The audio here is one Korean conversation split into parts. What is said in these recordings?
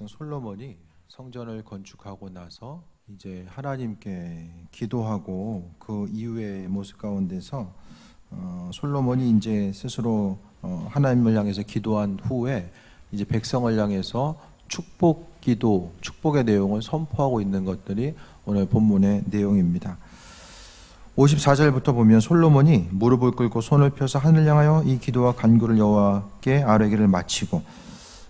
솔로몬이 성전을 건축하고 나서 이제 하나님께 기도하고 그 이후의 모습 가운데서 솔로몬이 이제 스스로 하나님을 향해서 기도한 후에 이제 백성을 향해서 축복 기도, 축복의 내용을 선포하고 있는 것들이 오늘 본문의 내용입니다. 54절부터 보면 솔로몬이 무릎을 꿇고 손을 펴서 하늘을 향하여 이 기도와 간구를 여호와께 아뢰기를 마치고,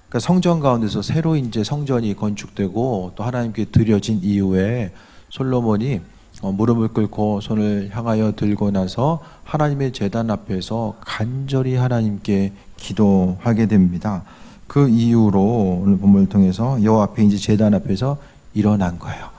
그러니까 성전 가운데서 새로 이제 성전이 건축되고 또 하나님께 드려진 이후에 솔로몬이 무릎을 꿇고 손을 향하여 들고 나서 하나님의 제단 앞에서 간절히 하나님께 기도하게 됩니다. 그 이후로 오늘 본문을 통해서 여호와 앞에 이제 제단 앞에서 일어난 거예요.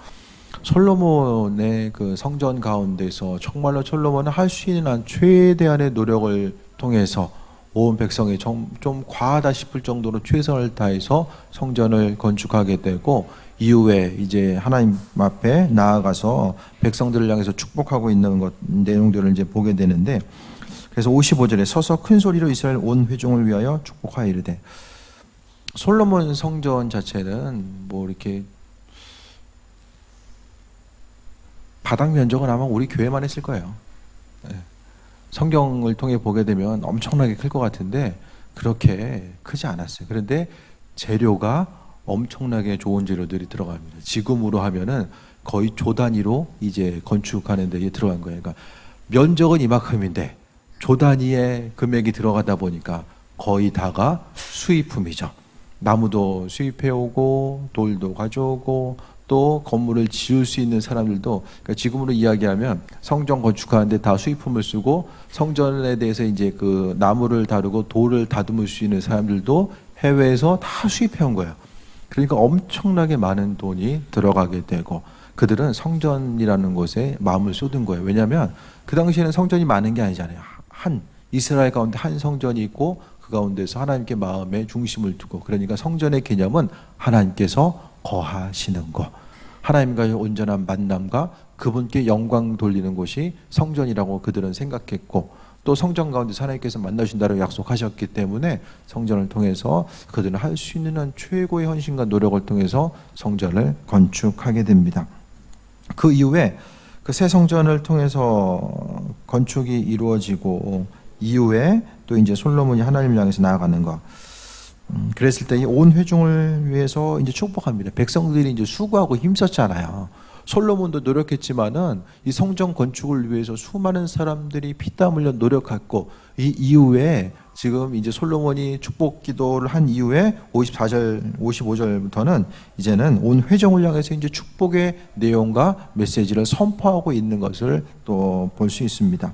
솔로몬의 그 성전 가운데서 정말로 솔로몬은 할 수 있는 한 최대한의 노력을 통해서 온 백성이 좀 과하다 싶을 정도로 최선을 다해서 성전을 건축하게 되고, 이후에 이제 하나님 앞에 나아가서 백성들을 향해서 축복하고 있는 것 내용들을 이제 보게 되는데, 그래서 55절에 서서 큰 소리로 이스라엘 온 회중을 위하여 축복하여 이르되, 솔로몬 성전 자체는 뭐 이렇게 바닥 면적은 아마 우리 교회만 했을 거예요. 성경을 통해 보게 되면 엄청나게 클 것 같은데 그렇게 크지 않았어요. 그런데 재료가 엄청나게 좋은 재료들이 들어갑니다. 지금으로 하면은 거의 조 단위로 이제 건축하는 데 들어간 거예요. 그러니까 면적은 이만큼인데 조 단위의 금액이 들어가다 보니까 거의 다가 수입품이죠. 나무도 수입해오고 돌도 가져오고 또 건물을 지을 수 있는 사람들도, 그러니까 지금으로 이야기하면 성전 건축하는데 다 수입품을 쓰고 성전에 대해서 이제 그 나무를 다루고 돌을 다듬을 수 있는 사람들도 해외에서 다 수입해온 거예요. 그러니까 엄청나게 많은 돈이 들어가게 되고 그들은 성전이라는 곳에 마음을 쏟은 거예요. 왜냐하면 그 당시에는 성전이 많은 게 아니잖아요. 한 이스라엘 가운데 한 성전이 있고 그 가운데서 하나님께 마음에 중심을 두고, 그러니까 성전의 개념은 하나님께서 거하시는 것, 하나님과의 온전한 만남과 그분께 영광 돌리는 곳이 성전이라고 그들은 생각했고, 또 성전 가운데서 하나님께서 만나신다고 약속하셨기 때문에 성전을 통해서 그들은 할 수 있는 한 최고의 헌신과 노력을 통해서 성전을 건축하게 됩니다. 그 이후에 그 새 성전을 통해서 건축이 이루어지고 이후에 또 이제 솔로몬이 하나님을 향해서 나아가는 것, 그랬을 때 이 온 회중을 위해서 이제 축복합니다. 백성들이 이제 수고하고 힘썼잖아요. 솔로몬도 노력했지만은 이 성전 건축을 위해서 수많은 사람들이 피땀 흘려 노력했고, 이 이후에 지금 이제 솔로몬이 축복 기도를 한 이후에 54절, 55절부터는 이제는 온 회중을 향해서 이제 축복의 내용과 메시지를 선포하고 있는 것을 또 볼 수 있습니다.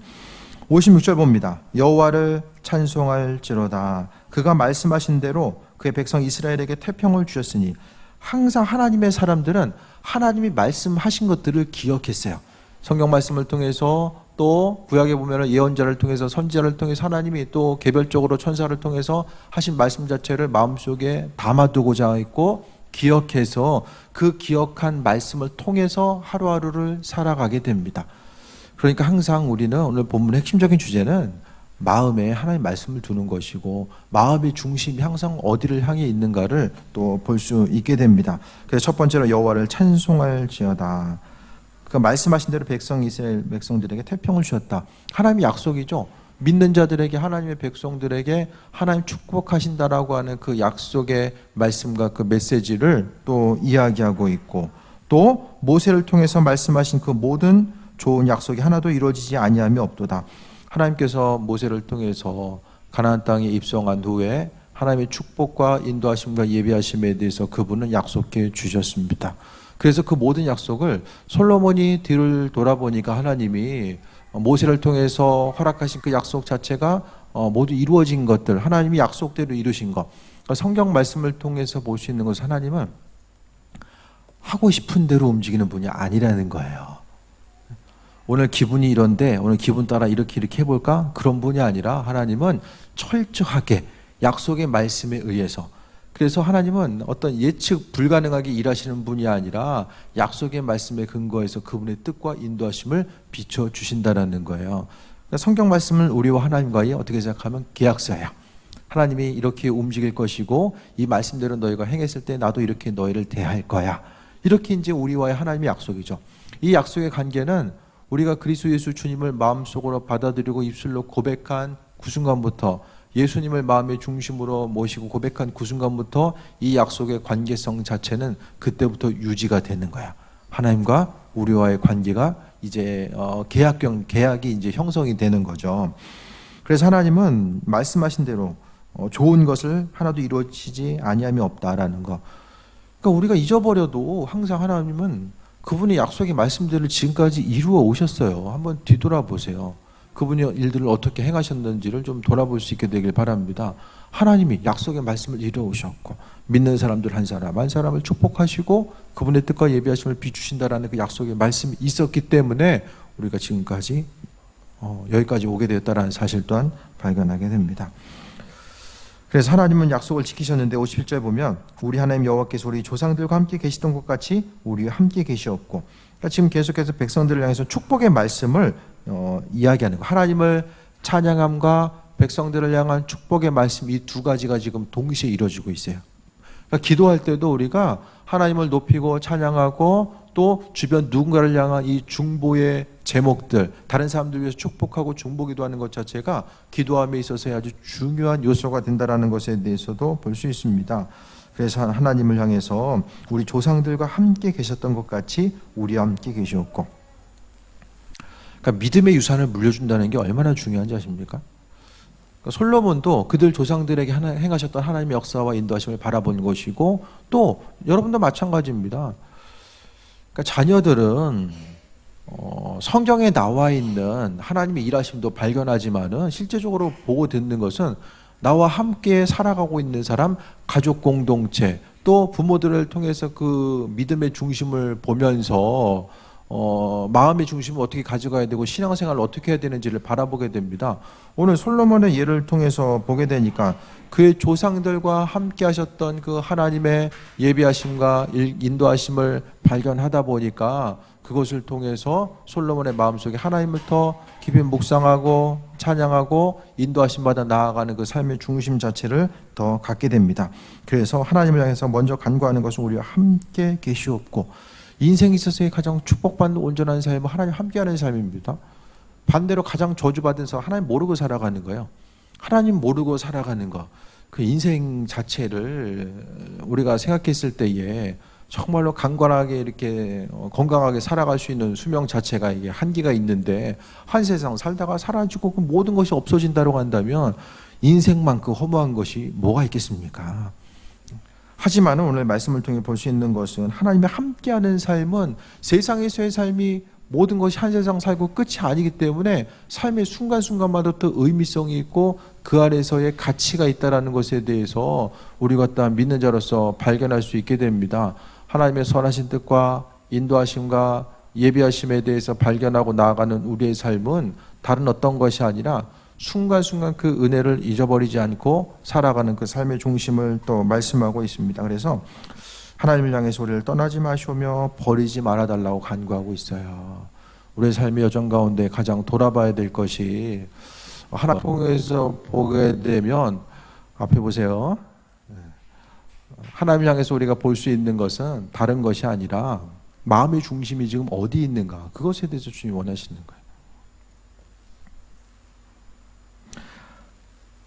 56절 봅니다. 여호와를 찬송할지로다. 그가 말씀하신 대로 그의 백성 이스라엘에게 태평을 주셨으니, 항상 하나님의 사람들은 하나님이 말씀하신 것들을 기억했어요. 성경 말씀을 통해서 또 구약에 보면 예언자를 통해서 선지자를 통해서 하나님이 또 개별적으로 천사를 통해서 하신 말씀 자체를 마음속에 담아두고자 했고, 기억해서 그 기억한 말씀을 통해서 하루하루를 살아가게 됩니다. 그러니까 항상 우리는 오늘 본문의 핵심적인 주제는 마음에 하나님 말씀을 두는 것이고, 마음의 중심이 항상 어디를 향해 있는가를 또 볼 수 있게 됩니다. 그래서 첫 번째로 여호와를 찬송할지어다. 그 말씀하신 대로 백성 이스라엘 백성들에게 태평을 주셨다. 하나님의 약속이죠. 믿는 자들에게, 하나님의 백성들에게 하나님 축복하신다라고 하는 그 약속의 말씀과 그 메시지를 또 이야기하고 있고, 또 모세를 통해서 말씀하신 그 모든 좋은 약속이 하나도 이루어지지 아니함이 없도다. 하나님께서 모세를 통해서 가나안 땅에 입성한 후에 하나님의 축복과 인도하심과 예비하심에 대해서 그분은 약속해 주셨습니다. 그래서 그 모든 약속을 솔로몬이 뒤를 돌아보니까 하나님이 모세를 통해서 허락하신 그 약속 자체가 모두 이루어진 것들, 하나님이 약속대로 이루신 것, 그러니까 성경 말씀을 통해서 볼 수 있는 것은 하나님은 하고 싶은 대로 움직이는 분이 아니라는 거예요. 오늘 기분이 이런데 오늘 기분 따라 이렇게 해볼까? 그런 분이 아니라 하나님은 철저하게 약속의 말씀에 의해서, 그래서 하나님은 어떤 예측 불가능하게 일하시는 분이 아니라 약속의 말씀에 근거해서 그분의 뜻과 인도하심을 비춰주신다는 거예요. 그러니까 성경 말씀을 우리와 하나님과의 어떻게 생각하면 계약서예요. 하나님이 이렇게 움직일 것이고 이 말씀대로 너희가 행했을 때 나도 이렇게 너희를 대할 거야. 이렇게 이제 우리와의 하나님의 약속이죠. 이 약속의 관계는 우리가 그리스도 예수 주님을 마음속으로 받아들이고 입술로 고백한 그 순간부터, 예수님을 마음의 중심으로 모시고 고백한 그 순간부터 이 약속의 관계성 자체는 그때부터 유지가 되는 거야. 하나님과 우리와의 관계가 이제 계약이 이제 형성이 되는 거죠. 그래서 하나님은 말씀하신 대로 좋은 것을 하나도 이루어지지 아니함이 없다라는 거. 그러니까 우리가 잊어버려도 항상 하나님은 그분의 약속의 말씀들을 지금까지 이루어 오셨어요. 한번 뒤돌아보세요. 그분의 일들을 어떻게 행하셨는지를 좀 돌아볼 수 있게 되길 바랍니다. 하나님이 약속의 말씀을 이루어 오셨고 믿는 사람들 한 사람 한 사람을 축복하시고 그분의 뜻과 예비하심을 비추신다라는 그 약속의 말씀이 있었기 때문에 우리가 지금까지 여기까지 오게 되었다라는 사실 또한 발견하게 됩니다. 그래서 하나님은 약속을 지키셨는데 57절 보면 우리 하나님 여호와께서 우리 조상들과 함께 계시던 것 같이 우리와 함께 계시었고, 그러니까 지금 계속해서 백성들을 향해서 축복의 말씀을 이야기하는 거. 하나님을 찬양함과 백성들을 향한 축복의 말씀, 이 두 가지가 지금 동시에 이루어지고 있어요. 그러니까 기도할 때도 우리가 하나님을 높이고 찬양하고 또 주변 누군가를 향한 이 중보의 제목들, 다른 사람들 위해서 축복하고 중보기도 하는 것 자체가 기도함에 있어서의 아주 중요한 요소가 된다는 것에 대해서도 볼 수 있습니다. 그래서 하나님을 향해서 우리 조상들과 함께 계셨던 것 같이 우리와 함께 계셨고, 그러니까 믿음의 유산을 물려준다는 게 얼마나 중요한지 아십니까? 그러니까 솔로몬도 그들 조상들에게 행하셨던 하나님의 역사와 인도하심을 바라본 것이고, 또 여러분도 마찬가지입니다. 그러니까 자녀들은 성경에 나와 있는 하나님의 일하심도 발견하지만은 실제적으로 보고 듣는 것은 나와 함께 살아가고 있는 사람, 가족 공동체, 또 부모들을 통해서 그 믿음의 중심을 보면서 마음의 중심을 어떻게 가져가야 되고 신앙생활을 어떻게 해야 되는지를 바라보게 됩니다. 오늘 솔로몬의 예를 통해서 보게 되니까 그의 조상들과 함께 하셨던 그 하나님의 예비하심과 인도하심을 발견하다 보니까 그것을 통해서 솔로몬의 마음속에 하나님을 더 깊이 묵상하고 찬양하고 인도하심 받아 나아가는 그 삶의 중심 자체를 더 갖게 됩니다. 그래서 하나님을 향해서 먼저 간구하는 것은 우리와 함께 계시옵고, 인생에 있어서의 가장 축복받는 온전한 삶은 하나님 함께하는 삶입니다. 반대로 가장 저주받은 삶은 하나님 모르고 살아가는 거예요. 하나님 모르고 살아가는 거, 그 인생 자체를 우리가 생각했을 때에 정말로 강건하게 이렇게 건강하게 살아갈 수 있는 수명 자체가 이게 한계가 있는데, 한 세상 살다가 사라지고 그 모든 것이 없어진다고 한다면 인생만큼 허무한 것이 뭐가 있겠습니까? 하지만 오늘 말씀을 통해 볼 수 있는 것은 하나님이 함께하는 삶은 세상에서의 삶이 모든 것이 한 세상 살고 끝이 아니기 때문에 삶의 순간순간마다 또 의미성이 있고 그 안에서의 가치가 있다는 것에 대해서 우리가 또한 믿는 자로서 발견할 수 있게 됩니다. 하나님의 선하신 뜻과 인도하심과 예비하심에 대해서 발견하고 나아가는 우리의 삶은 다른 어떤 것이 아니라 순간순간 그 은혜를 잊어버리지 않고 살아가는 그 삶의 중심을 또 말씀하고 있습니다. 그래서 하나님을 향해서 우리를 떠나지 마시오며 버리지 말아달라고 간구하고 있어요. 우리의 삶의 여정 가운데 가장 돌아봐야 될 것이, 하나님 통해서 보게 되면 앞에 보세요. 하나님을 향해서 우리가 볼 수 있는 것은 다른 것이 아니라 마음의 중심이 지금 어디 있는가, 그것에 대해서 주님이 원하시는 거예요.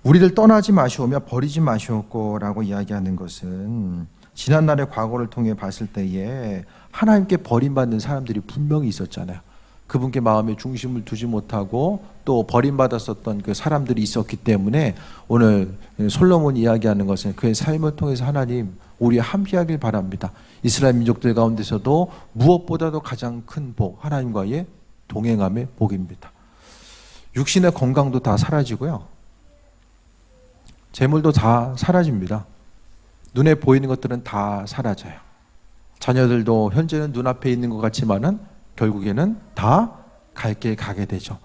우리를 떠나지 마시오며 버리지 마시옵고라고 이야기하는 것은 지난날의 과거를 통해 봤을 때에 하나님께 버림받는 사람들이 분명히 있었잖아요. 그분께 마음의 중심을 두지 못하고 또 버림받았었던 그 사람들이 있었기 때문에 오늘 솔로몬이 이야기하는 것은 그의 삶을 통해서 하나님 우리와 함께하길 바랍니다. 이스라엘 민족들 가운데서도 무엇보다도 가장 큰 복, 하나님과의 동행함의 복입니다. 육신의 건강도 다 사라지고요, 재물도 다 사라집니다. 눈에 보이는 것들은 다 사라져요. 자녀들도 현재는 눈앞에 있는 것 같지만은 결국에는 다 갈 길 가게 되죠.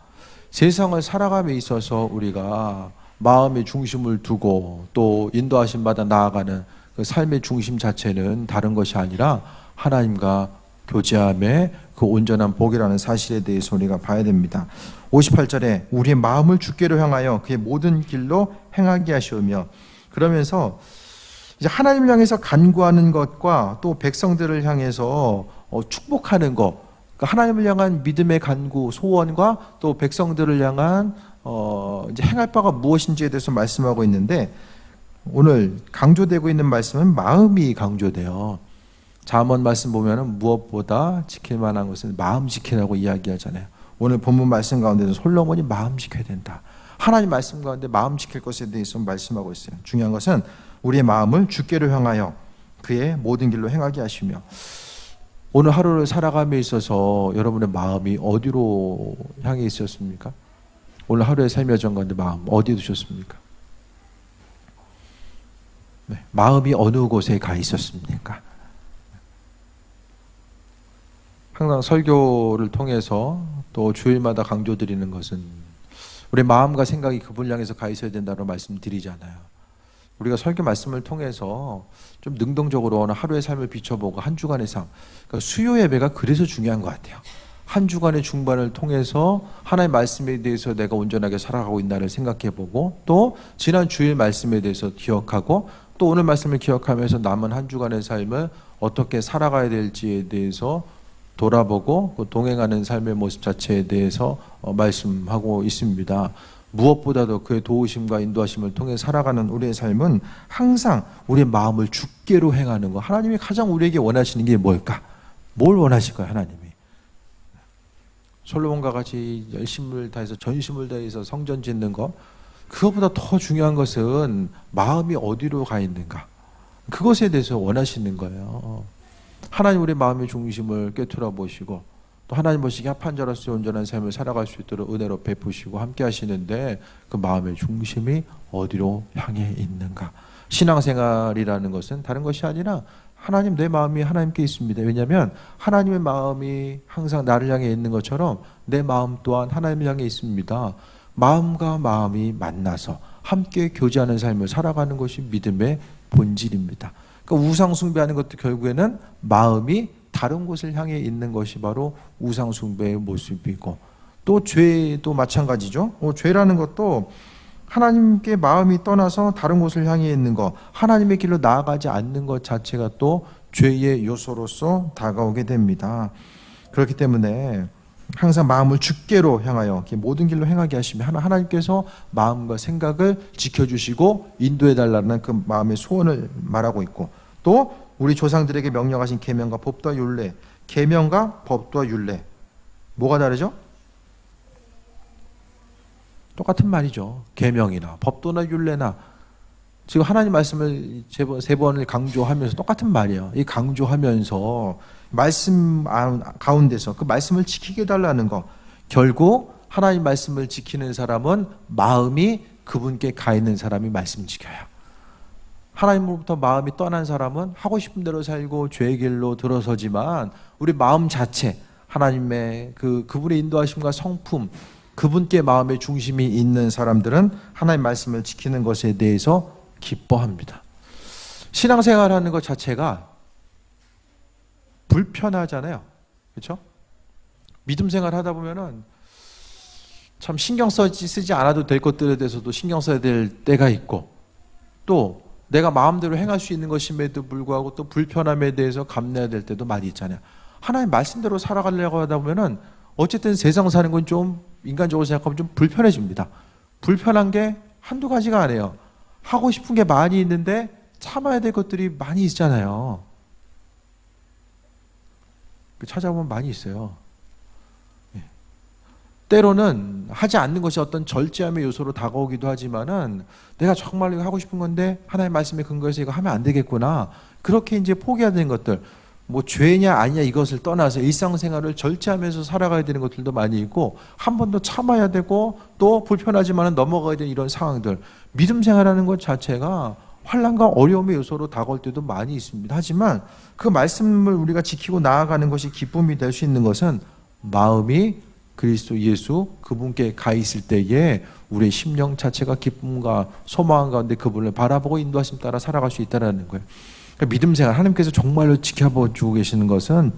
세상을 살아감에 있어서 우리가 마음의 중심을 두고 또 인도하심 받아 나아가는 그 삶의 중심 자체는 다른 것이 아니라 하나님과 교제함에 그 온전한 복이라는 사실에 대해서 우리가 봐야 됩니다. 58절에 우리의 마음을 주께로 향하여 그의 모든 길로 행하게 하시오며, 그러면서 이제 하나님을 향해서 간구하는 것과 또 백성들을 향해서 축복하는 것, 그러니까 하나님을 향한 믿음의 간구, 소원과 또 백성들을 향한 이제 행할 바가 무엇인지에 대해서 말씀하고 있는데, 오늘 강조되고 있는 말씀은 마음이 강조돼요. 잠언 말씀 보면은 무엇보다 지킬 만한 것은 마음 지키라고 이야기하잖아요. 오늘 본문 말씀 가운데서 솔로몬이 마음 지켜야 된다. 하나님 말씀 가운데 마음 지킬 것에 대해서 말씀하고 있어요. 중요한 것은 우리의 마음을 주께로 향하여 그의 모든 길로 행하게 하시며, 오늘 하루를 살아감에 있어서 여러분의 마음이 어디로 향해 있었습니까? 오늘 하루의 삶의 여정 가운데 마음 어디에 두셨습니까? 네, 마음이 어느 곳에 가 있었습니까? 항상 설교를 통해서 또 주일마다 강조드리는 것은 우리 마음과 생각이 그분을 향해서 가 있어야 된다고 말씀드리잖아요. 우리가 설교 말씀을 통해서 좀 능동적으로 오늘 하루의 삶을 비춰보고 한 주간의 삶, 그러니까 수요 예배가 그래서 중요한 것 같아요. 한 주간의 중반을 통해서 하나님의 말씀에 대해서 내가 온전하게 살아가고 있나를 생각해보고, 또 지난 주일 말씀에 대해서 기억하고, 또 오늘 말씀을 기억하면서 남은 한 주간의 삶을 어떻게 살아가야 될지에 대해서 돌아보고 동행하는 삶의 모습 자체에 대해서 말씀하고 있습니다. 무엇보다도 그의 도우심과 인도하심을 통해 살아가는 우리의 삶은 항상 우리의 마음을 주께로 행하는 것. 하나님이 가장 우리에게 원하시는 게 뭘까? 뭘 원하실까요, 하나님이? 솔로몬과 같이 열심을 다해서 전심을 다해서 성전 짓는 것, 그것보다 더 중요한 것은 마음이 어디로 가 있는가, 그것에 대해서 원하시는 거예요. 하나님 우리 마음의 중심을 꿰뚫어 보시고, 또 하나님 보시기에 합한 자로서 온전한 삶을 살아갈 수 있도록 은혜로 베푸시고 함께 하시는데, 그 마음의 중심이 어디로 향해 있는가. 신앙생활이라는 것은 다른 것이 아니라 하나님, 내 마음이 하나님께 있습니다. 왜냐하면 하나님의 마음이 항상 나를 향해 있는 것처럼 내 마음 또한 하나님을 향해 있습니다. 마음과 마음이 만나서 함께 교제하는 삶을 살아가는 것이 믿음의 본질입니다. 그러니까 우상 숭배하는 것도 결국에는 마음이 다른 곳을 향해 있는 것이 바로 우상 숭배의 모습이고, 또 죄도 마찬가지죠. 죄라는 것도 하나님께 마음이 떠나서 다른 곳을 향해 있는 것, 하나님의 길로 나아가지 않는 것 자체가 또 죄의 요소로서 다가오게 됩니다. 그렇기 때문에 항상 마음을 주께로 향하여 모든 길로 행하게 하시며, 하나님께서 마음과 생각을 지켜주시고 인도해달라는 그 마음의 소원을 말하고 있고, 또 우리 조상들에게 명령하신 계명과 법도와 율례, 계명과 법도와 율례, 뭐가 다르죠? 똑같은 말이죠. 계명이나 법도나 율례나, 지금 하나님 말씀을 세 번을 강조하면서 똑같은 말이에요. 이 강조하면서 말씀 가운데서 그 말씀을 지키게 해달라는 거, 결국 하나님 말씀을 지키는 사람은 마음이 그분께 가 있는 사람이 말씀 지켜요. 하나님으로부터 마음이 떠난 사람은 하고 싶은 대로 살고 죄의 길로 들어서지만, 우리 마음 자체 하나님의 그분의 인도하심과 성품, 그분께 마음의 중심이 있는 사람들은 하나님 말씀을 지키는 것에 대해서 기뻐합니다. 신앙생활하는 것 자체가 불편하잖아요. 그렇죠? 믿음 생활 하다 보면은 참 신경 쓰지 않아도 될 것들에 대해서도 신경 써야 될 때가 있고, 또 내가 마음대로 행할 수 있는 것임에도 불구하고 또 불편함에 대해서 감내해야 될 때도 많이 있잖아요. 하나님 말씀대로 살아가려고 하다 보면은 어쨌든 세상 사는 건 좀 인간적으로 생각하면 좀 불편해집니다. 불편한 게 한두 가지가 아니에요. 하고 싶은 게 많이 있는데 참아야 될 것들이 많이 있잖아요. 찾아보면 많이 있어요. 때로는 하지 않는 것이 어떤 절제함의 요소로 다가오기도 하지만은, 내가 정말로 하고 싶은 건데 하나님의 말씀에 근거해서 이거 하면 안 되겠구나, 그렇게 이제 포기해야 되는 것들, 뭐 죄냐 아니냐 이것을 떠나서 일상생활을 절제하면서 살아가야 되는 것들도 많이 있고, 한 번 더 참아야 되고 또 불편하지만은 넘어가야 되는 이런 상황들, 믿음 생활하는 것 자체가 환난과 어려움의 요소로 다가올 때도 많이 있습니다. 하지만 그 말씀을 우리가 지키고 나아가는 것이 기쁨이 될 수 있는 것은 마음이 그리스도 예수 그분께 가 있을 때에 우리의 심령 자체가 기쁨과 소망 가운데 그분을 바라보고 인도하심 따라 살아갈 수 있다는 거예요. 그러니까 믿음 생활, 하나님께서 정말로 지켜보고 계시는 것은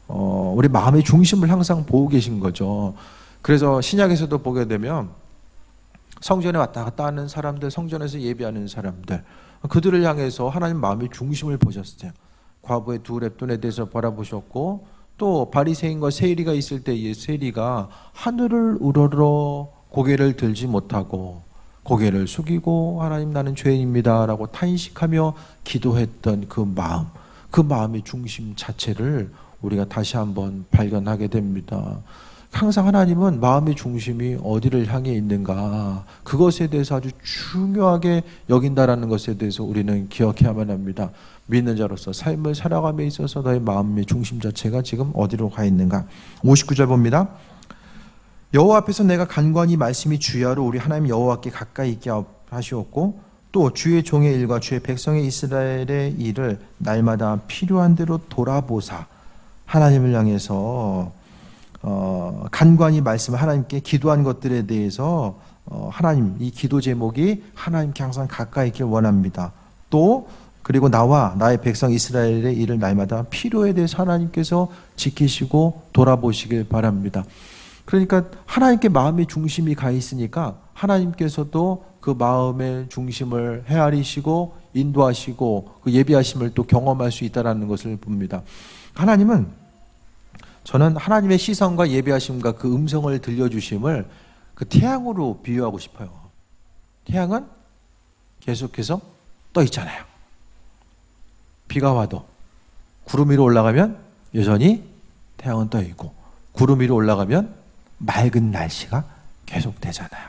우리 마음의 중심을 항상 보고 계신 거죠. 그래서 신약에서도 보게 되면 성전에 왔다 갔다 하는 사람들, 성전에서 예배하는 사람들, 그들을 향해서 하나님 마음의 중심을 보셨어요. 과부의 두 랩돈에 대해서 바라보셨고, 또 바리새인과 세리가 있을 때에 세리가 하늘을 우러러 고개를 들지 못하고 고개를 숙이고 하나님 나는 죄인입니다 라고 탄식하며 기도했던 그 마음, 그 마음의 중심 자체를 우리가 다시 한번 발견하게 됩니다. 항상 하나님은 마음의 중심이 어디를 향해 있는가, 그것에 대해서 아주 중요하게 여긴다라는 것에 대해서 우리는 기억해야만 합니다. 믿는 자로서 삶을 살아감에 있어서 너의 마음의 중심 자체가 지금 어디로 가 있는가. 59절 봅니다. 여호와 앞에서 내가 간구한 이 말씀이 주야로 우리 하나님 여호와께 가까이 있게 하시옵고, 또 주의 종의 일과 주의 백성의 이스라엘의 일을 날마다 필요한 대로 돌아보사. 하나님을 향해서 간구한 이 말씀을 하나님께 기도한 것들에 대해서 하나님, 이 기도 제목이 하나님께 항상 가까이 있길 원합니다. 또 그리고 나와 나의 백성 이스라엘의 일을 날마다 필요에 대해서 하나님께서 지키시고 돌아보시길 바랍니다. 그러니까 하나님께 마음의 중심이 가 있으니까 하나님께서도 그 마음의 중심을 헤아리시고 인도하시고 그 예비하심을 또 경험할 수 있다는 것을 봅니다. 저는 하나님의 시선과 예비하심과 그 음성을 들려주심을 그 태양으로 비유하고 싶어요. 태양은 계속해서 떠 있잖아요. 비가 와도 구름 위로 올라가면 여전히 태양은 떠 있고, 구름 위로 올라가면 맑은 날씨가 계속되잖아요.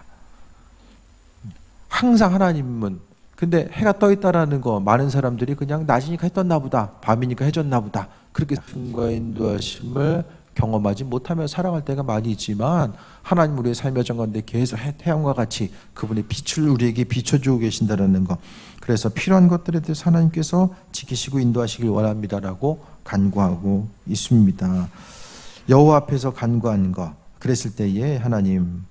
항상 하나님은, 근데 해가 떠 있다라는 거 많은 사람들이 그냥 낮이니까 해 떴나 보다, 밤이니까 해졌나 보다, 그렇게 승과 인도하심을 경험하지 못하며 살아갈 때가 많이 있지만, 하나님 우리의 삶의 정 가운데 계속 태양과 같이 그분의 빛을 우리에게 비춰주고 계신다는 거, 그래서 필요한 것들에 대해서 하나님께서 지키시고 인도하시길 원합니다라고 간구하고 있습니다. 여호와 앞에서 간구한 거, 그랬을 때에 하나님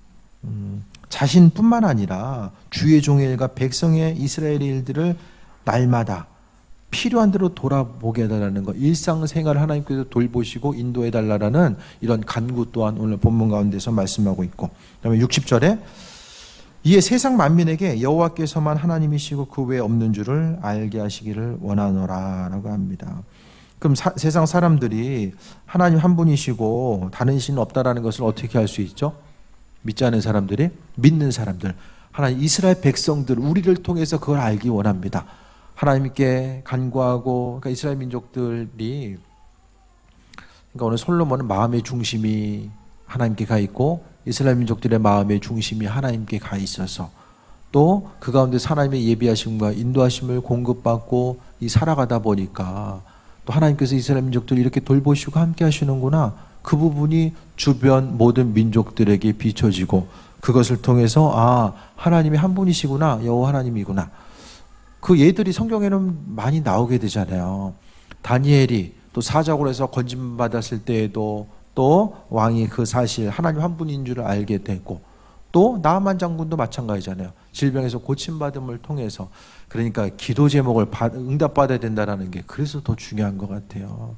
자신뿐만 아니라 주의 종의 일과 백성의 이스라엘의 일들을 날마다 필요한 대로 돌아보게 해달라는 것, 일상생활을 하나님께서 돌보시고 인도해달라는 이런 간구 또한 오늘 본문 가운데서 말씀하고 있고, 그다음에 60절에 이에 세상 만민에게 여호와께서만 하나님이시고 그 외에 없는 줄을 알게 하시기를 원하노라 라고 합니다. 그럼 세상 사람들이 하나님 한 분이시고 다른 신은 없다라는 것을 어떻게 알 수 있죠? 믿지 않는 사람들이, 믿는 사람들, 하나님 이스라엘 백성들, 우리를 통해서 그걸 알기 원합니다. 하나님께 간구하고, 그러니까 이스라엘 민족들이, 그러니까 오늘 솔로몬은 마음의 중심이 하나님께 가 있고 이스라엘 민족들의 마음의 중심이 하나님께 가 있어서, 또 그 가운데 하나님의 예비하심과 인도하심을 공급받고 살아가다 보니까 또 하나님께서 이스라엘 민족들을 이렇게 돌보시고 함께 하시는구나, 그 부분이 주변 모든 민족들에게 비춰지고, 그것을 통해서 하나님이 한 분이시구나, 여호와 하나님이구나, 그 예들이 성경에는 많이 나오게 되잖아요. 다니엘이 또 사자굴에서 해서 건짐받았을 때에도 또 왕이 그 사실 하나님 한 분인 줄을 알게 되고, 또 나아만 장군도 마찬가지잖아요. 질병에서 고침받음을 통해서. 그러니까 기도 제목을 응답받아야 된다는 게 그래서 더 중요한 것 같아요.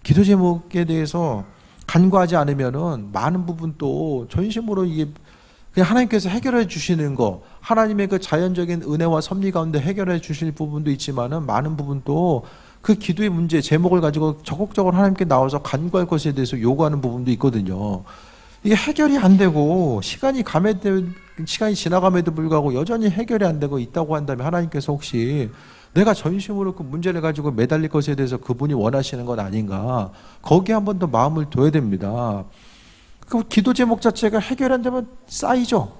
기도 제목에 대해서 간구하지 않으면은 많은 부분 또 전심으로 이게 그냥 하나님께서 해결해 주시는 거, 하나님의 그 자연적인 은혜와 섭리 가운데 해결해 주실 부분도 있지만은 많은 부분도 그 기도의 문제, 제목을 가지고 적극적으로 하나님께 나와서 간구할 것에 대해서 요구하는 부분도 있거든요. 이게 해결이 안 되고 시간이 지나감에도 불구하고 여전히 해결이 안 되고 있다고 한다면 하나님께서 혹시 내가 전심으로 그 문제를 가지고 매달릴 것에 대해서 그분이 원하시는 건 아닌가, 거기에 한 번 더 마음을 둬야 됩니다. 그 기도 제목 자체가 해결 안 되면 쌓이죠.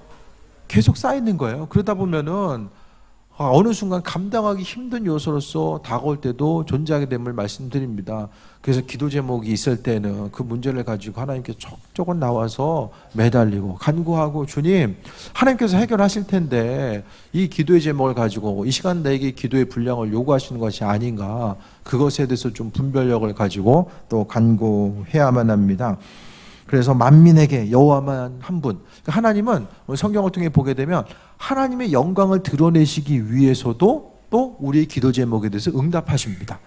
계속 쌓이는 거예요. 그러다 보면은 어느 순간 감당하기 힘든 요소로서 다가올 때도 존재하게 됨을 말씀드립니다. 그래서 기도 제목이 있을 때는 그 문제를 가지고 하나님께 적극적으로 나와서 매달리고 간구하고, 주님, 하나님께서 해결하실 텐데 이 기도의 제목을 가지고 이 시간 내게 기도의 분량을 요구하시는 것이 아닌가, 그것에 대해서 좀 분별력을 가지고 또 간구해야만 합니다. 그래서 만민에게 여호와만 한 분, 하나님은 성경을 통해 보게 되면 하나님의 영광을 드러내시기 위해서도 또 우리의 기도 제목에 대해서 응답하십니다.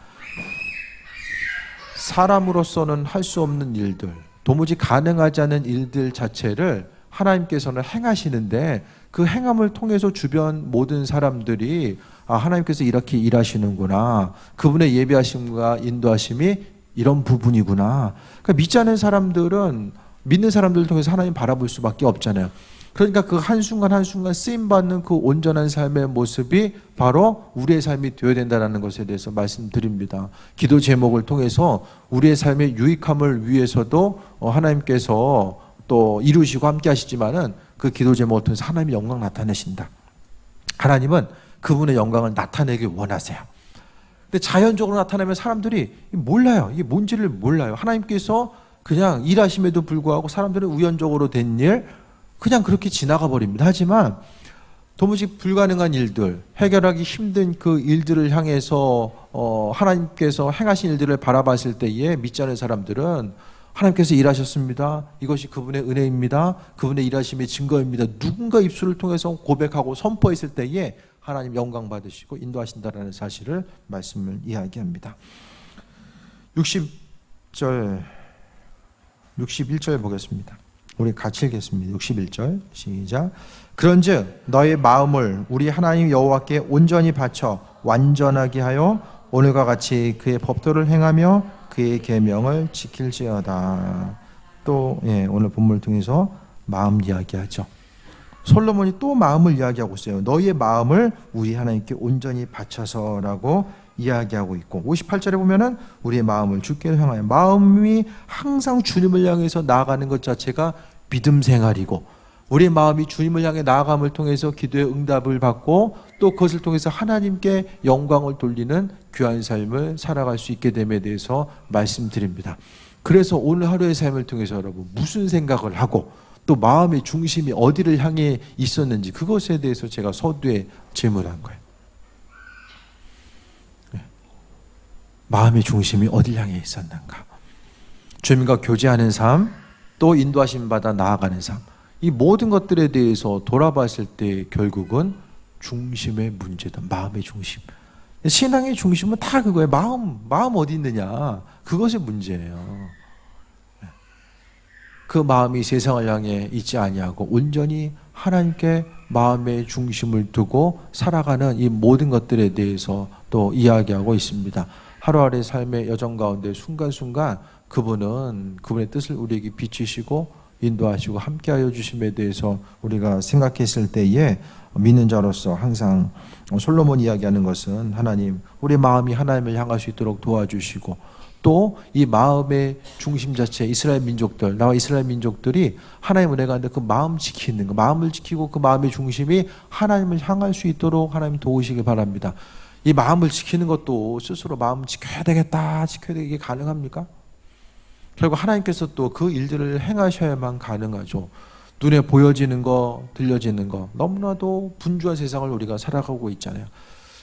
사람으로서는 할 수 없는 일들, 도무지 가능하지 않은 일들 자체를 하나님께서는 행하시는데 그 행함을 통해서 주변 모든 사람들이 하나님께서 이렇게 일하시는구나, 그분의 예비하심과 인도하심이 이런 부분이구나. 그러니까 믿지 않는 사람들은 믿는 사람들을 통해서 하나님 바라볼 수밖에 없잖아요. 그러니까 그 한순간 한순간 쓰임받는 그 온전한 삶의 모습이 바로 우리의 삶이 되어야 된다는 것에 대해서 말씀드립니다. 기도 제목을 통해서 우리의 삶의 유익함을 위해서도 하나님께서 또 이루시고 함께 하시지만은 그 기도 제목을 통해서 하나님의 영광을 나타내신다. 하나님은 그분의 영광을 나타내길 원하세요. 근데 자연적으로 나타나면 사람들이 몰라요. 이게 뭔지를 몰라요. 하나님께서 그냥 일하심에도 불구하고 사람들은 우연적으로 된 일 그냥 그렇게 지나가 버립니다. 하지만 도무지 불가능한 일들, 해결하기 힘든 그 일들을 향해서 하나님께서 행하신 일들을 바라봤을 때에 믿지 않은 사람들은 하나님께서 일하셨습니다, 이것이 그분의 은혜입니다, 그분의 일하심의 증거입니다, 누군가 입술을 통해서 고백하고 선포했을 때에 하나님 영광 받으시고 인도하신다라는 사실을 말씀을 이야기합니다. 60절 61절 보겠습니다. 우리 같이 읽겠습니다. 61절 시작. 그런즉 너의 마음을 우리 하나님 여호와께 온전히 바쳐 완전하게 하여 오늘과 같이 그의 법도를 행하며 그의 계명을 지킬지어다. 또 오늘 본문을 통해서 마음 이야기하죠. 솔로몬이 또 마음을 이야기하고 있어요. 너의 마음을 우리 하나님께 온전히 바쳐서라고 이야기하고 있고, 58절에 보면은 우리의 마음을 주께 향하여, 마음이 항상 주님을 향해서 나아가는 것 자체가 믿음 생활이고, 우리의 마음이 주님을 향해 나아감을 통해서 기도의 응답을 받고 또 그것을 통해서 하나님께 영광을 돌리는 귀한 삶을 살아갈 수 있게 됨에 대해서 말씀드립니다. 그래서 오늘 하루의 삶을 통해서 여러분 무슨 생각을 하고 또 마음의 중심이 어디를 향해 있었는지 그것에 대해서 제가 서두에 질문한 거예요. 마음의 중심이 어딜 향해 있었는가? 주님과 교제하는 삶, 또 인도하심 받아 나아가는 삶, 이 모든 것들에 대해서 돌아봤을 때 결국은 중심의 문제다. 마음의 중심. 신앙의 중심은 다 그거예요. 마음 어디 있느냐, 그것이 문제예요. 그 마음이 세상을 향해 있지 아니하고 온전히 하나님께 마음의 중심을 두고 살아가는 이 모든 것들에 대해서 또 이야기하고 있습니다. 하루하루의 삶의 여정 가운데 순간순간 그분은 그분의 뜻을 우리에게 비추시고 인도하시고 함께하여 주심에 대해서 우리가 생각했을 때에 믿는 자로서 항상 솔로몬 이야기하는 것은 하나님, 우리 마음이 하나님을 향할 수 있도록 도와주시고 또 이 마음의 중심 자체, 이스라엘 민족들, 나와 이스라엘 민족들이 하나님 은혜 가운데 그 마음 지키는 거, 마음을 지키고 그 마음의 중심이 하나님을 향할 수 있도록 하나님 도우시길 바랍니다. 이 마음을 지키는 것도 스스로 마음 지켜야 되겠다, 지켜야 되게 가능합니까? 결국 하나님께서 또 그 일들을 행하셔야만 가능하죠. 눈에 보여지는 거, 들려지는 거, 너무나도 분주한 세상을 우리가 살아가고 있잖아요.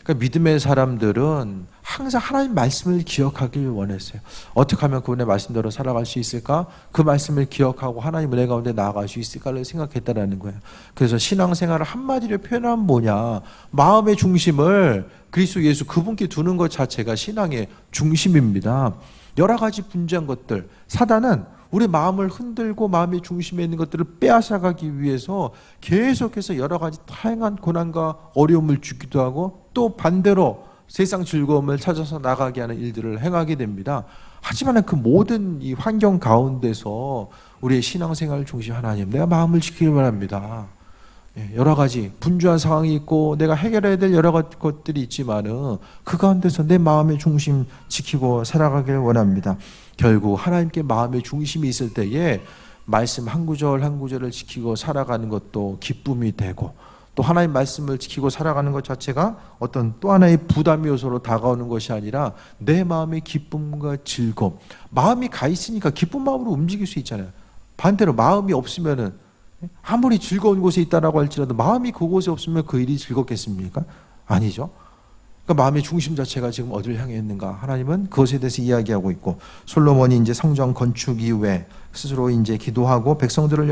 그러니까 믿음의 사람들은 항상 하나님 말씀을 기억하길 원했어요. 어떻게 하면 그분의 말씀대로 살아갈 수 있을까? 그 말씀을 기억하고 하나님 은혜 가운데 나아갈 수 있을까를 생각했다라는 거예요. 그래서 신앙생활을 한마디로 표현하면 뭐냐? 마음의 중심을 그리스도 예수 그분께 두는 것 자체가 신앙의 중심입니다. 여러 가지 분주한 것들, 사단은 우리 마음을 흔들고 마음의 중심에 있는 것들을 빼앗아가기 위해서 계속해서 여러 가지 다양한 고난과 어려움을 주기도 하고 또 반대로 세상 즐거움을 찾아서 나가게 하는 일들을 행하게 됩니다. 하지만 그 모든 이 환경 가운데서 우리의 신앙생활 중심 하나님, 내가 마음을 지키길 바랍니다. 여러 가지 분주한 상황이 있고 내가 해결해야 될 여러 가지 것들이 있지만은 그 가운데서 내 마음의 중심 지키고 살아가길 원합니다. 결국 하나님께 마음의 중심이 있을 때에 말씀 한 구절 한 구절을 지키고 살아가는 것도 기쁨이 되고 또 하나님 말씀을 지키고 살아가는 것 자체가 어떤 또 하나의 부담 요소로 다가오는 것이 아니라 내 마음의 기쁨과 즐거움, 마음이 가 있으니까 기쁜 마음으로 움직일 수 있잖아요. 반대로 마음이 없으면은 아무리 즐거운 곳에 있다라고 할지라도 마음이 그곳에 없으면 그 일이 즐겁겠습니까? 아니죠. 그러니까 마음의 중심 자체가 지금 어디를 향해 있는가? 하나님은 그것에 대해서 이야기하고 있고, 솔로몬이 이제 성전 건축 이후에 스스로 이제 기도하고 백성들을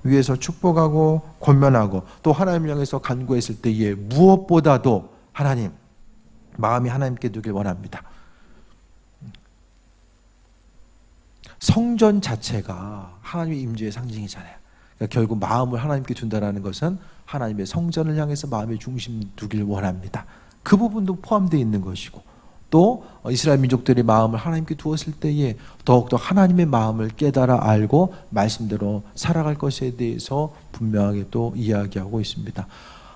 위해서 축복하고 권면하고 또 하나님을 향해서 간구했을 때에 무엇보다도 하나님, 마음이 하나님께 두길 원합니다. 성전 자체가 하나님의 임재의 상징이잖아요. 그러니까 결국 마음을 하나님께 둔다라는 것은 하나님의 성전을 향해서 마음의 중심 두길 원합니다. 그 부분도 포함되어 있는 것이고, 또 이스라엘 민족들이 마음을 하나님께 두었을 때에 더욱더 하나님의 마음을 깨달아 알고 말씀대로 살아갈 것에 대해서 분명하게 또 이야기하고 있습니다.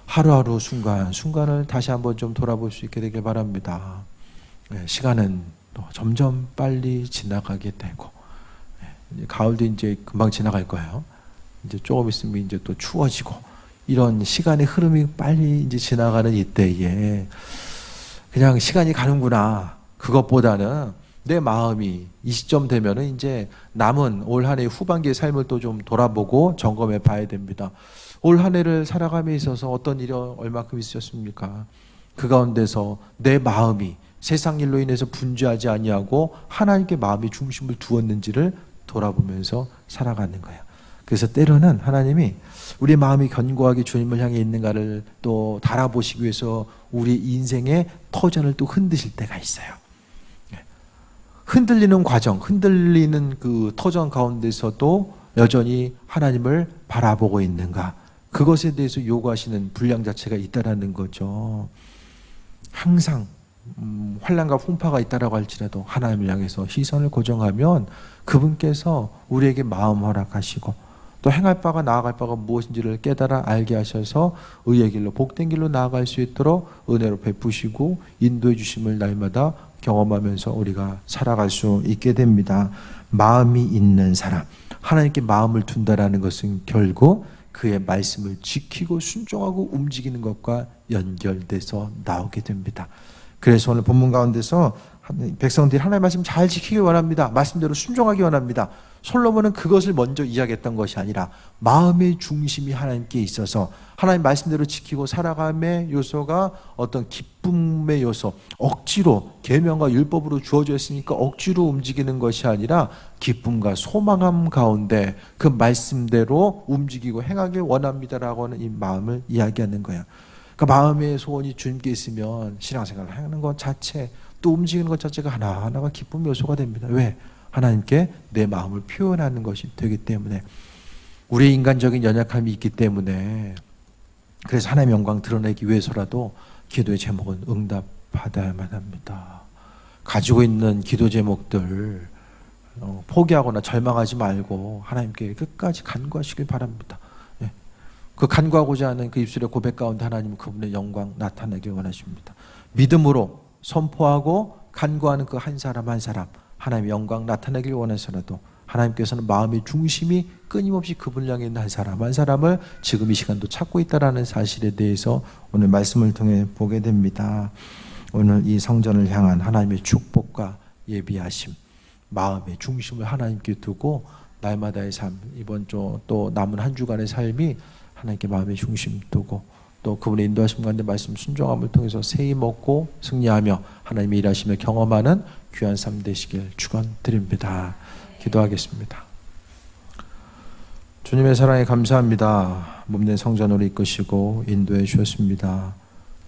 하루하루 순간순간을 다시 한번 좀 돌아볼 수 있게 되길 바랍니다. 시간은 또 점점 빨리 지나가게 되고, 가을도 이제 금방 지나갈 거예요. 이제 조금 있으면 이제 또 추워지고, 이런 시간의 흐름이 빨리 이제 지나가는 이때에 그냥 시간이 가는구나, 그것보다는 내 마음이 이 시점 되면은 이제 남은 올 한 해 후반기의 삶을 또 좀 돌아보고 점검해 봐야 됩니다. 올 한 해를 살아감에 있어서 어떤 일이 얼마큼 있으셨습니까? 그 가운데서 내 마음이 세상 일로 인해서 분주하지 아니하고 하나님께 마음의 중심을 두었는지를 돌아보면서 살아가는 거예요. 그래서 때로는 하나님이 우리 마음이 견고하게 주님을 향해 있는가를 또 달아보시기 위해서 우리 인생의 터전을 또 흔드실 때가 있어요. 흔들리는 과정, 흔들리는 그 터전 가운데서도 여전히 하나님을 바라보고 있는가, 그것에 대해서 요구하시는 분량 자체가 있다라는 거죠. 항상 환난과 풍파가 있다라고 할지라도 하나님을 향해서 시선을 고정하면 그분께서 우리에게 마음 허락하시고 또 행할 바가 나아갈 바가 무엇인지를 깨달아 알게 하셔서 의의 길로 복된 길로 나아갈 수 있도록 은혜로 베푸시고 인도해 주심을 날마다 경험하면서 우리가 살아갈 수 있게 됩니다. 마음이 있는 사람, 하나님께 마음을 둔다라는 것은 결국 그의 말씀을 지키고 순종하고 움직이는 것과 연결돼서 나오게 됩니다. 그래서 오늘 본문 가운데서 백성들이 하나님의 말씀 잘 지키기 원합니다. 말씀대로 순종하기 원합니다. 솔로몬은 그것을 먼저 이야기했던 것이 아니라 마음의 중심이 하나님께 있어서 하나님 말씀대로 지키고 살아감의 요소가 어떤 기쁨의 요소, 억지로 계명과 율법으로 주어져 있으니까 억지로 움직이는 것이 아니라 기쁨과 소망함 가운데 그 말씀대로 움직이고 행하길 원합니다라고 하는 이 마음을 이야기하는 거예요. 그러니까 마음의 소원이 주님께 있으면 신앙생활을 하는 것 자체, 또 움직이는 것 자체가 하나하나가 기쁨 요소가 됩니다. 왜? 하나님께 내 마음을 표현하는 것이 되기 때문에, 우리의 인간적인 연약함이 있기 때문에, 그래서 하나님의 영광 드러내기 위해서라도 기도의 제목은 응답받아야만 합니다. 가지고 있는 기도 제목들 포기하거나 절망하지 말고 하나님께 끝까지 간구하시길 바랍니다. 그 간구하고자 하는 그 입술의 고백 가운데 하나님은 그분의 영광 나타내길 원하십니다. 믿음으로 선포하고 간구하는 그 한 사람 한 사람, 하나님의 영광 나타내길 원해서라도 하나님께서는 마음의 중심이 끊임없이 그분을 향해 있는 한 사람 한 사람을 지금 이 시간도 찾고 있다는 사실에 대해서 오늘 말씀을 통해 보게 됩니다. 오늘 이 성전을 향한 하나님의 축복과 예비하심, 마음의 중심을 하나님께 두고 날마다의 삶, 이번 주 또 남은 한 주간의 삶이 하나님께 마음의 중심 두고 또 그분의 인도하심 가운데 말씀 순종함을 통해서 세이 먹고 승리하며 하나님의 일하심을 경험하는 귀한 삶 되시길 축원드립니다. 기도하겠습니다. 주님의 사랑에 감사합니다. 몸된 성전으로 이끄시고 인도해 주셨습니다.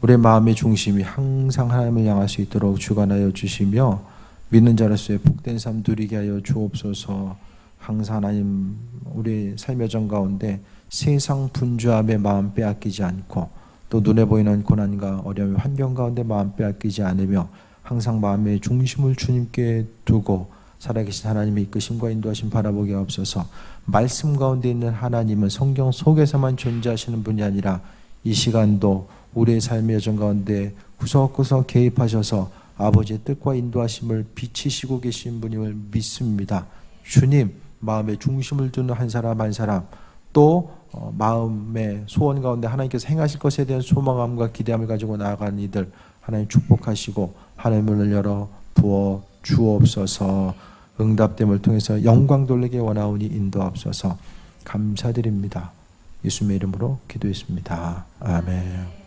우리의 마음의 중심이 항상 하나님을 향할 수 있도록 주관하여 주시며 믿는 자로서의 복된 삶 누리게 하여 주옵소서. 항상 하나님 우리 삶의 정 가운데 세상 분주함에 마음 빼앗기지 않고 또 눈에 보이는 고난과 어려움의 환경 가운데 마음 빼앗기지 않으며 항상 마음의 중심을 주님께 두고 살아계신 하나님의 이끄심과 인도하심 바라보게 없어서 말씀 가운데 있는 하나님은 성경 속에서만 존재하시는 분이 아니라 이 시간도 우리의 삶의 여정 가운데 구석구석 개입하셔서 아버지의 뜻과 인도하심을 비치시고 계신 분임을 믿습니다. 주님, 마음의 중심을 두는 한 사람 한 사람, 또 마음의 소원 가운데 하나님께서 행하실 것에 대한 소망함과 기대함을 가지고 나아가는 이들 하나님 축복하시고 하늘문을 열어 부어 주옵소서. 응답됨을 통해서 영광 돌리게 원하오니 인도하옵소서. 감사드립니다. 예수님의 이름으로 기도했습니다. 아멘.